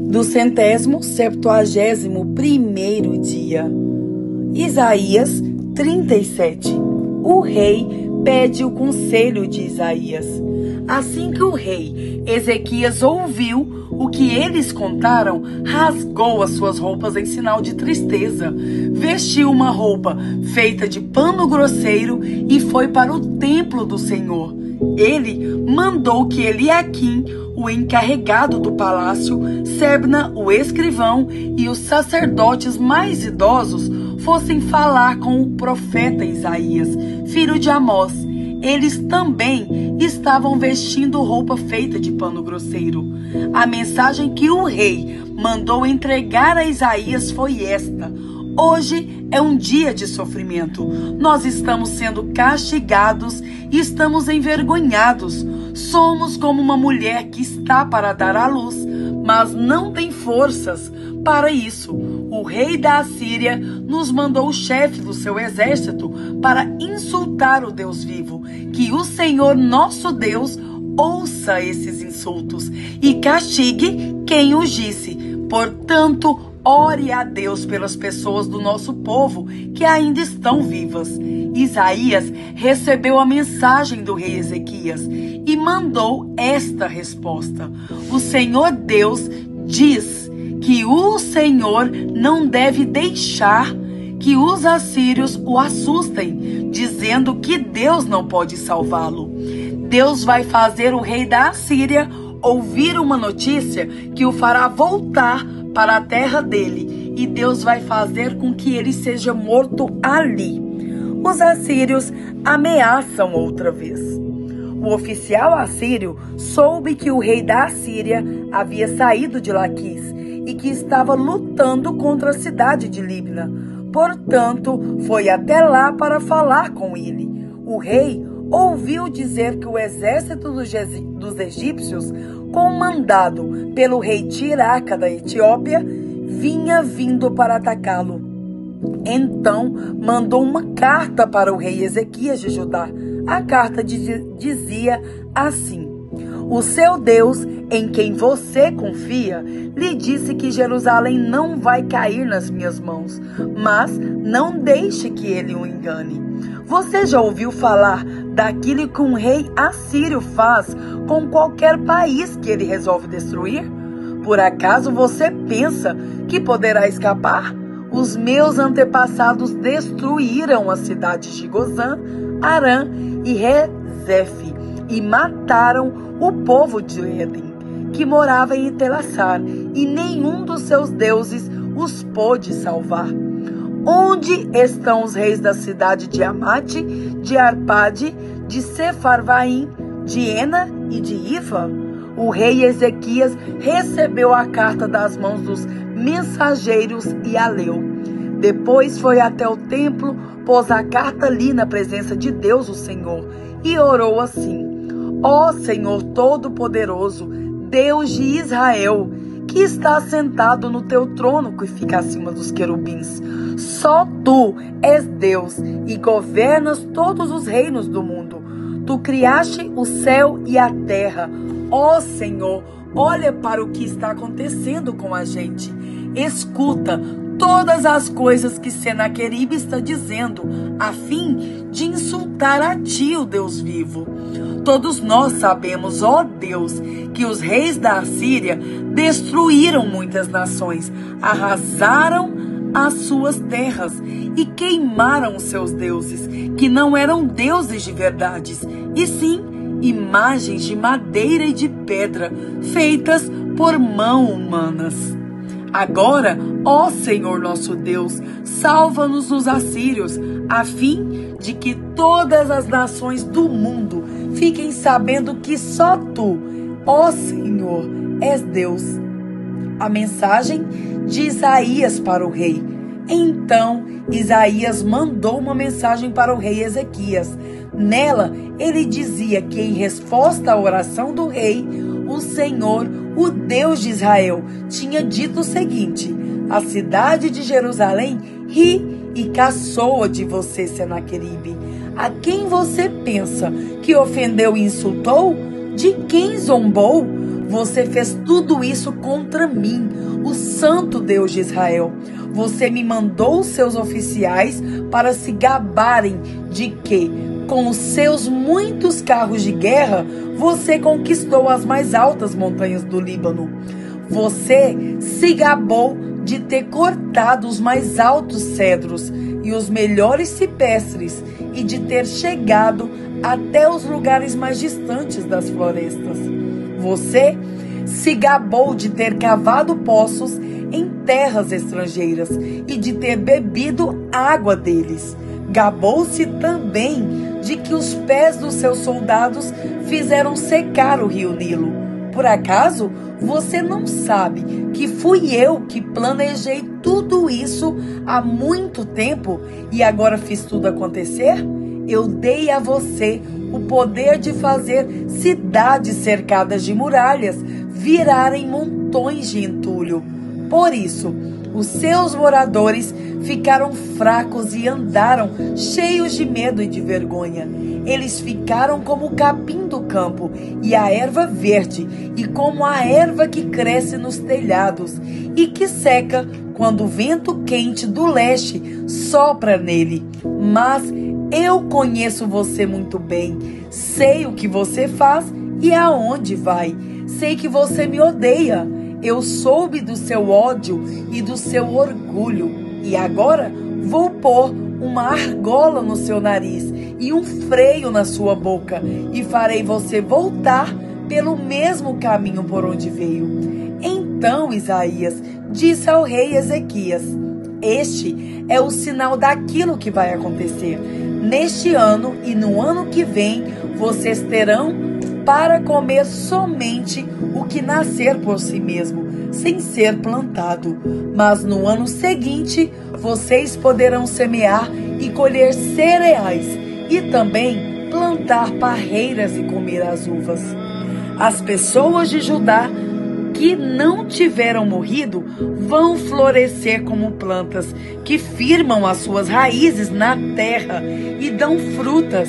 do 171º dia. Isaías 37. O rei pede o conselho de Isaías. Assim que o rei Ezequias ouviu o que eles contaram, rasgou as suas roupas em sinal de tristeza, vestiu uma roupa feita de pano grosseiro e foi para o templo do Senhor. Ele mandou que Eliaquim, o encarregado do palácio, Sebna, o escrivão, e os sacerdotes mais idosos fossem falar com o profeta Isaías, filho de Amós. Eles também estavam vestindo roupa feita de pano grosseiro. A mensagem que o rei mandou entregar a Isaías foi esta: hoje é um dia de sofrimento. Nós estamos sendo castigados e estamos envergonhados. Somos como uma mulher que está para dar à luz, mas não tem forças para isso. O rei da Assíria nos mandou o chefe do seu exército para insultar o Deus vivo. Que o Senhor nosso Deus ouça esses insultos e castigue quem os disse. Portanto, ore a Deus pelas pessoas do nosso povo que ainda estão vivas. Isaías recebeu a mensagem do rei Ezequias e mandou esta resposta: o Senhor Deus diz que o Senhor não deve deixar que os assírios o assustem, dizendo que Deus não pode salvá-lo. Deus vai fazer o rei da Assíria ouvir uma notícia que o fará voltar para a terra dele, e Deus vai fazer com que ele seja morto ali. Os assírios ameaçam outra vez. O oficial assírio soube que o rei da Assíria havia saído de Laquis e que estava lutando contra a cidade de Libna. Portanto, foi até lá para falar com ele. O rei ouviu dizer que o exército dos egípcios, comandado pelo rei Tiraca da Etiópia, vinha vindo para atacá-lo. Então mandou uma carta para o rei Ezequias de Judá. A carta dizia assim: o seu Deus, em quem você confia, lhe disse que Jerusalém não vai cair nas minhas mãos, mas não deixe que ele o engane. Você já ouviu falar daquilo que um rei assírio faz com qualquer país que ele resolve destruir? Por acaso você pensa que poderá escapar? Os meus antepassados destruíram as cidades de Gozã, Arã e Rezefe e mataram o povo de Éden, que morava em Telassar, e nenhum dos seus deuses os pôde salvar. Onde estão os reis da cidade de Amate, de Arpade, de Sefarvaim, de Ena e de Iva? O rei Ezequias recebeu a carta das mãos dos mensageiros e a leu. Depois foi até o templo, pôs a carta ali na presença de Deus, o Senhor, e orou assim: ó Senhor Todo-Poderoso, Deus de Israel, que está sentado no teu trono que fica acima dos querubins. Só tu és Deus e governas todos os reinos do mundo. Tu criaste o céu e a terra. Ó Senhor, olha para o que está acontecendo com a gente. Escuta todas as coisas que Senaqueribe está dizendo, a fim de insultar a ti, o Deus vivo. Todos nós sabemos, ó Deus, que os reis da Assíria destruíram muitas nações, arrasaram as suas terras e queimaram os seus deuses, que não eram deuses de verdade, e sim imagens de madeira e de pedra, feitas por mãos humanas. Agora, ó Senhor nosso Deus, salva-nos dos assírios, a fim de que todas as nações do mundo fiquem sabendo que só tu, ó Senhor, és Deus. A mensagem de Isaías para o rei. Então, Isaías mandou uma mensagem para o rei Ezequias. Nela, ele dizia que, em resposta à oração do rei, o Senhor, o Deus de Israel, tinha dito o seguinte: a cidade de Jerusalém ri e caçoa de você, Senaqueribe. A quem você pensa que ofendeu e insultou? De quem zombou? você fez tudo isso contra mim, o Santo Deus de Israel. Você me mandou os seus oficiais para se gabarem de que, com os seus muitos carros de guerra, você conquistou as mais altas montanhas do Líbano. Você se gabou de ter cortado os mais altos cedros e os melhores cipestres e de ter chegado até os lugares mais distantes das florestas. Você se gabou de ter cavado poços em terras estrangeiras e de ter bebido água deles. Gabou-se também de que os pés dos seus soldados fizeram secar o rio Nilo. Por acaso você não sabe que fui eu que planejei tudo isso há muito tempo e agora fiz tudo acontecer? Eu dei a você o poder de fazer cidades cercadas de muralhas virarem montões de entulho. Por isso, os seus moradores ficaram fracos e andaram cheios de medo e de vergonha. Eles ficaram como o capim do campo e a erva verde, e como a erva que cresce nos telhados e que seca quando o vento quente do leste sopra nele. Mas eu conheço você muito bem, sei o que você faz e aonde vai. Sei que você me odeia. Eu soube do seu ódio e do seu orgulho. E agora vou pôr uma argola no seu nariz e um freio na sua boca. E farei você voltar pelo mesmo caminho por onde veio. Então Isaías disse ao rei Ezequias: este é o sinal daquilo que vai acontecer. Neste ano e no ano que vem, vocês terão para comer somente o que nascer por si mesmo, sem ser plantado. Mas no ano seguinte, vocês poderão semear e colher cereais, e também plantar parreiras e comer as uvas. As pessoas de Judá que não tiveram morrido vão florescer como plantas que firmam as suas raízes na terra e dão frutas,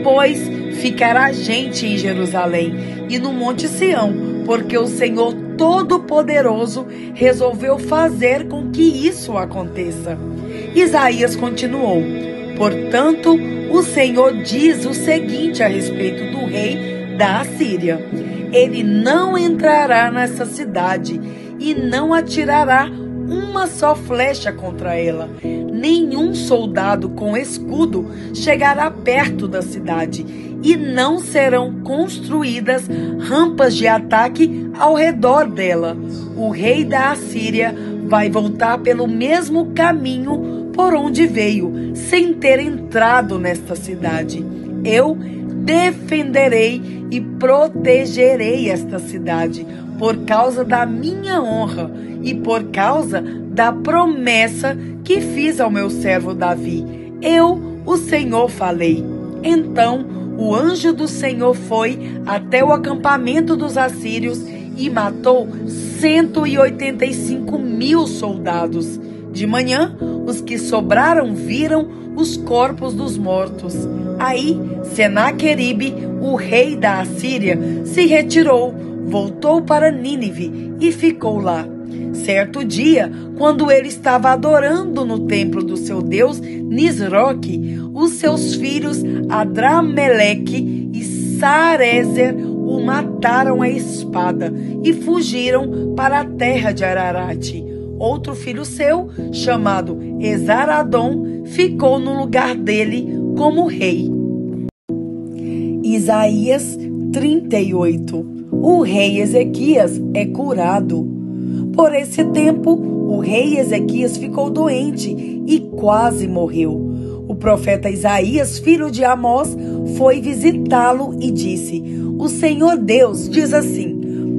pois ficará gente em Jerusalém e no Monte Sião, porque o Senhor Todo-Poderoso resolveu fazer com que isso aconteça. Isaías continuou: portanto, o Senhor diz o seguinte a respeito do rei da Assíria: ele não entrará nessa cidade e não atirará uma só flecha contra ela. Nenhum soldado com escudo chegará perto da cidade e não serão construídas rampas de ataque ao redor dela. O rei da Assíria vai voltar pelo mesmo caminho por onde veio, sem ter entrado nesta cidade. Eu defenderei e protegerei esta cidade por causa da minha honra e por causa da promessa que fiz ao meu servo Davi. Eu, o Senhor, falei. Então o anjo do Senhor foi até o acampamento dos assírios e matou 185.000 soldados. De manhã, os que sobraram viram os corpos dos mortos. Aí, Senaqueribe, o rei da Assíria, se retirou, voltou para Nínive e ficou lá. Certo dia, quando ele estava adorando no templo do seu deus Nisroque, os seus filhos Adrameleque e Sarezer o mataram à espada e fugiram para a terra de Ararate. Outro filho seu, chamado Esaradom, ficou no lugar dele como rei. Isaías 38. O rei Ezequias é curado. Por esse tempo, o rei Ezequias ficou doente e quase morreu. O profeta Isaías, filho de Amós, foi visitá-lo e disse: o Senhor Deus diz assim: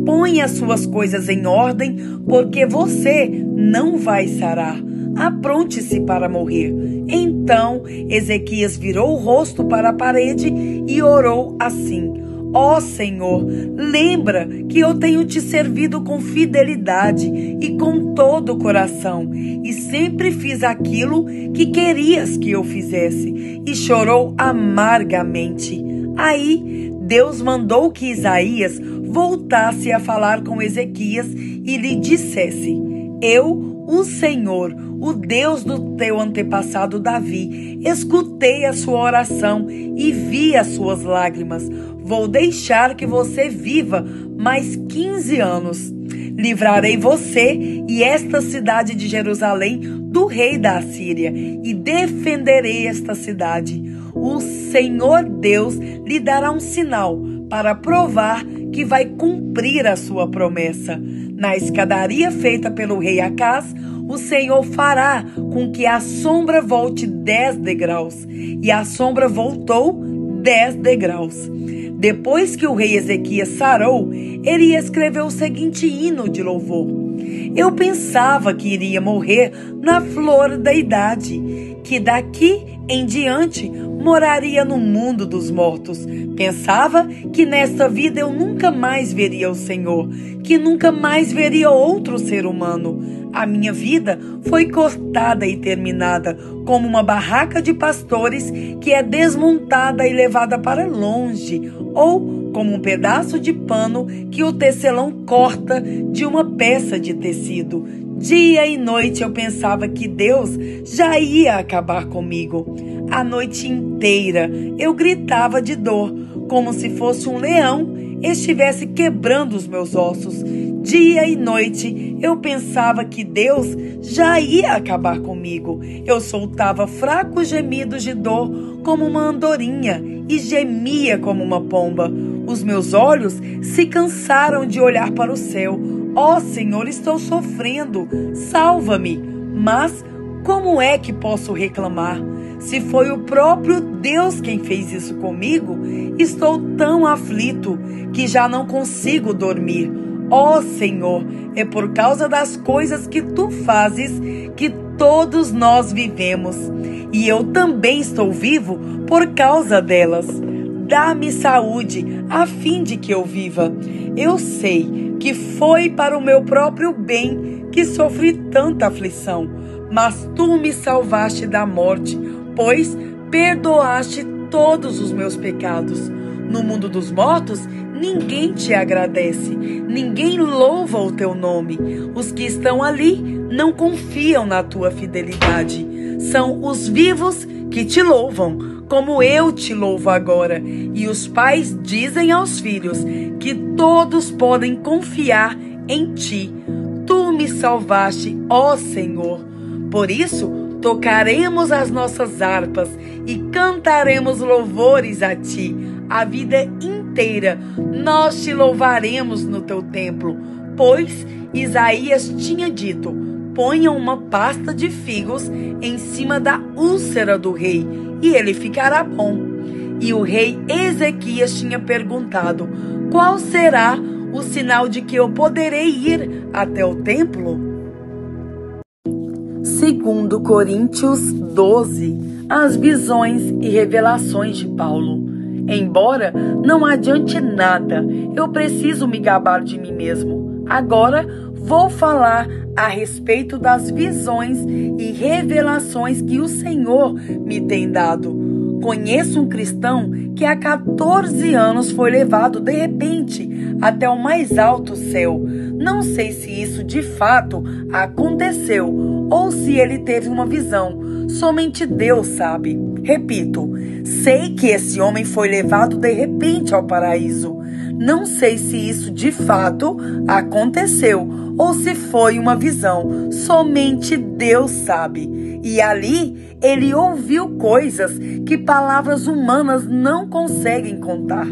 põe as suas coisas em ordem, porque você não vai sarar. Apronte-se para morrer. Então Ezequias virou o rosto para a parede e orou assim: ó Senhor, lembra que eu tenho te servido com fidelidade e com todo o coração, e sempre fiz aquilo que querias que eu fizesse. E chorou amargamente. Aí Deus mandou que Isaías voltasse a falar com Ezequias e lhe dissesse: Eu, o Senhor, o Deus do teu antepassado Davi, escutei a sua oração e vi as suas lágrimas. Vou deixar que você viva mais 15 anos. Livrarei você e esta cidade de Jerusalém do rei da Assíria e defenderei esta cidade. O Senhor Deus lhe dará um sinal para provar que vai cumprir a sua promessa. Na escadaria feita pelo rei Acaz, o Senhor fará com que a sombra volte 10 degraus. E a sombra voltou 10 degraus. Depois que o rei Ezequias sarou, ele escreveu o seguinte hino de louvor: Eu pensava que iria morrer na flor da idade, que daqui em diante moraria no mundo dos mortos. Pensava que nesta vida eu nunca mais veria o Senhor, que nunca mais veria outro ser humano. A minha vida foi cortada e terminada, como uma barraca de pastores que é desmontada e levada para longe, ou como um pedaço de pano que o tecelão corta de uma peça de tecido. Dia e noite eu pensava que Deus já ia acabar comigo. A noite inteira eu gritava de dor, como se fosse um leão estivesse quebrando os meus ossos. Dia e noite eu pensava que Deus já ia acabar comigo. Eu soltava fracos gemidos de dor como uma andorinha e gemia como uma pomba. Os meus olhos se cansaram de olhar para o céu. Ó Senhor, estou sofrendo, salva-me. Mas como é que posso reclamar? Se foi o próprio Deus quem fez isso comigo, estou tão aflito que já não consigo dormir. Ó Senhor, é por causa das coisas que Tu fazes que todos nós vivemos. E eu também estou vivo por causa delas. Dá-me saúde a fim de que eu viva. Eu sei que foi para o meu próprio bem que sofri tanta aflição, mas Tu me salvaste da morte, pois perdoaste todos os meus pecados. No mundo dos mortos, ninguém te agradece, ninguém louva o Teu nome. Os que estão ali não confiam na Tua fidelidade. São os vivos que Te louvam, como eu Te louvo agora. E os pais dizem aos filhos que todos podem confiar em Ti. Tu me salvaste, ó Senhor. Por isso, tocaremos as nossas harpas e cantaremos louvores a Ti. A vida inteira nós Te louvaremos no Teu templo, pois Isaías tinha dito: ponha uma pasta de figos em cima da úlcera do rei e ele ficará bom. E o rei Ezequias tinha perguntado: qual será o sinal de que eu poderei ir até o templo? 2 Coríntios 12. As visões e revelações de Paulo. Embora não adiante nada, eu preciso me gabar de mim mesmo. Agora vou falar a respeito das visões e revelações que o Senhor me tem dado. Conheço um cristão que há 14 anos foi levado de repente até o mais alto céu. Não sei se isso de fato aconteceu ou se ele teve uma visão. Somente Deus sabe. Repito, sei que esse homem foi levado de repente ao paraíso. Não sei se isso de fato aconteceu ou se foi uma visão. Somente Deus sabe. E ali ele ouviu coisas que palavras humanas não conseguem contar.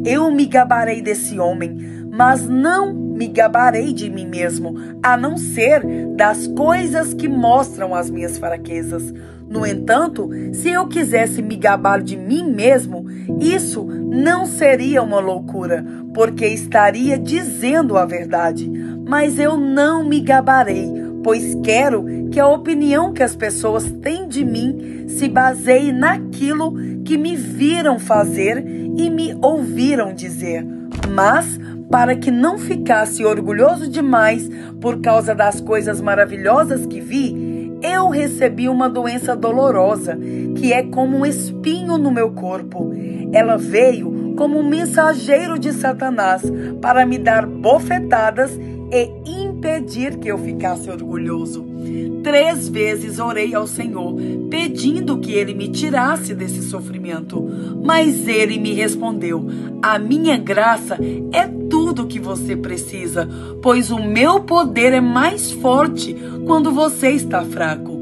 Eu me gabarei desse homem, mas não me gabarei de mim mesmo, a não ser das coisas que mostram as minhas fraquezas. No entanto, se eu quisesse me gabar de mim mesmo, isso não seria uma loucura, porque estaria dizendo a verdade. Mas eu não me gabarei, pois quero que a opinião que as pessoas têm de mim se baseie naquilo que me viram fazer e me ouviram dizer. Mas, para que não ficasse orgulhoso demais por causa das coisas maravilhosas que vi, eu recebi uma doença dolorosa, que é como um espinho no meu corpo. Ela veio como um mensageiro de Satanás para me dar bofetadas e impedir que eu ficasse orgulhoso. 3 vezes orei ao Senhor, pedindo que Ele me tirasse desse sofrimento. Mas Ele me respondeu: a minha graça é tudo o que você precisa, pois o meu poder é mais forte quando você está fraco.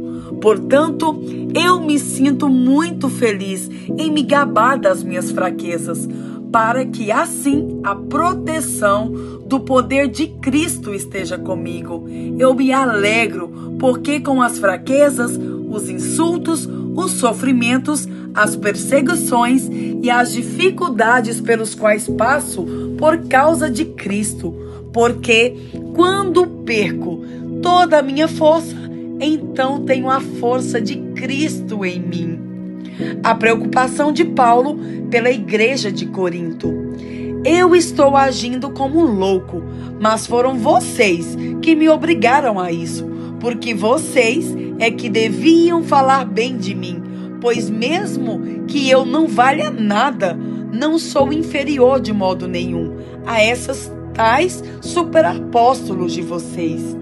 Portanto, eu me sinto muito feliz em me gabar das minhas fraquezas, para que assim a proteção do poder de Cristo esteja comigo. Eu me alegro, porque com as fraquezas, os insultos, os sofrimentos, as perseguições e as dificuldades pelos quais passo por causa de Cristo. Porque quando perco toda a minha força, então tenho a força de Cristo em mim. A preocupação de Paulo pela igreja de Corinto. Eu estou agindo como um louco, mas foram vocês que me obrigaram a isso, porque vocês é que deviam falar bem de mim, pois mesmo que eu não valha nada, não sou inferior de modo nenhum a essas tais superapóstolos de vocês.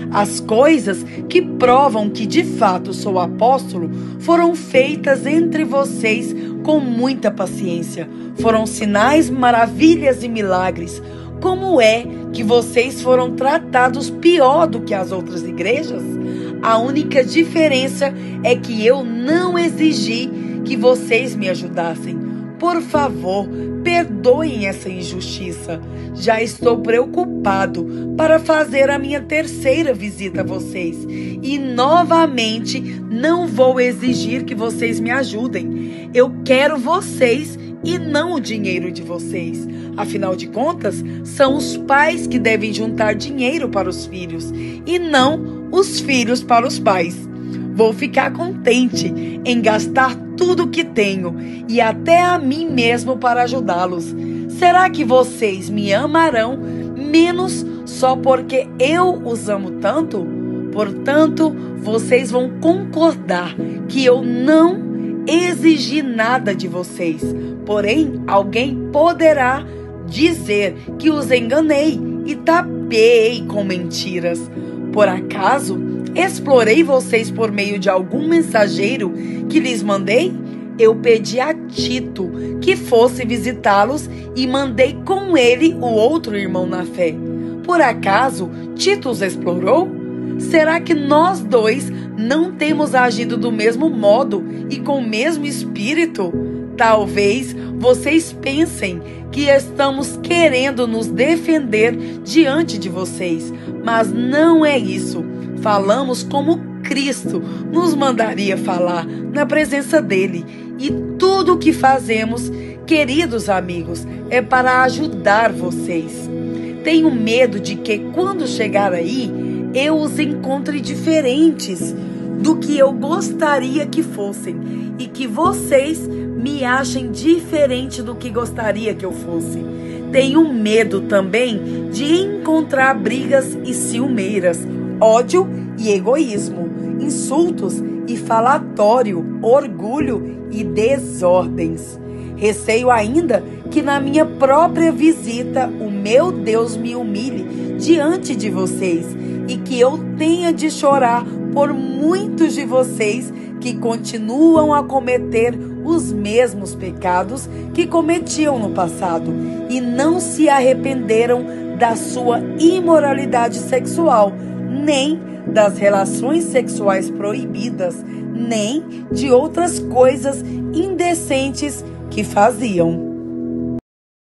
As coisas que provam que de fato sou apóstolo foram feitas entre vocês com muita paciência. Foram sinais, maravilhas e milagres. Como é que vocês foram tratados pior do que as outras igrejas? A única diferença é que eu não exigi que vocês me ajudassem. Por favor, perdoem essa injustiça. Já estou preocupado para fazer a minha 3ª visita a vocês. E novamente não vou exigir que vocês me ajudem. Eu quero vocês e não o dinheiro de vocês. Afinal de contas, são os pais que devem juntar dinheiro para os filhos e não os filhos para os pais. Vou ficar contente em gastar tudo o que tenho e até a mim mesmo para ajudá-los. Será que vocês me amarão menos só porque eu os amo tanto? Portanto, vocês vão concordar que eu não exigi nada de vocês. Porém, alguém poderá dizer que os enganei e tapeei com mentiras. Por acaso, explorei vocês por meio de algum mensageiro que lhes mandei? Eu pedi a Tito que fosse visitá-los e mandei com ele o outro irmão na fé. Por acaso, Tito os explorou? Será que nós dois não temos agido do mesmo modo e com o mesmo espírito? Talvez vocês pensem que estamos querendo nos defender diante de vocês, mas não é isso. Falamos como Cristo nos mandaria falar na presença dele. E tudo o que fazemos, queridos amigos, é para ajudar vocês. Tenho medo de que quando chegar aí, eu os encontre diferentes do que eu gostaria que fossem e que vocês me achem diferente do que gostaria que eu fosse. Tenho medo também de encontrar brigas e ciumeiras, ódio e egoísmo, insultos e falatório, orgulho e desordens. Receio ainda que na minha própria visita o meu Deus me humilhe diante de vocês e que eu tenha de chorar por muitos de vocês que continuam a cometer os mesmos pecados que cometiam no passado e não se arrependeram da sua imoralidade sexual, nem das relações sexuais proibidas, nem de outras coisas indecentes que faziam.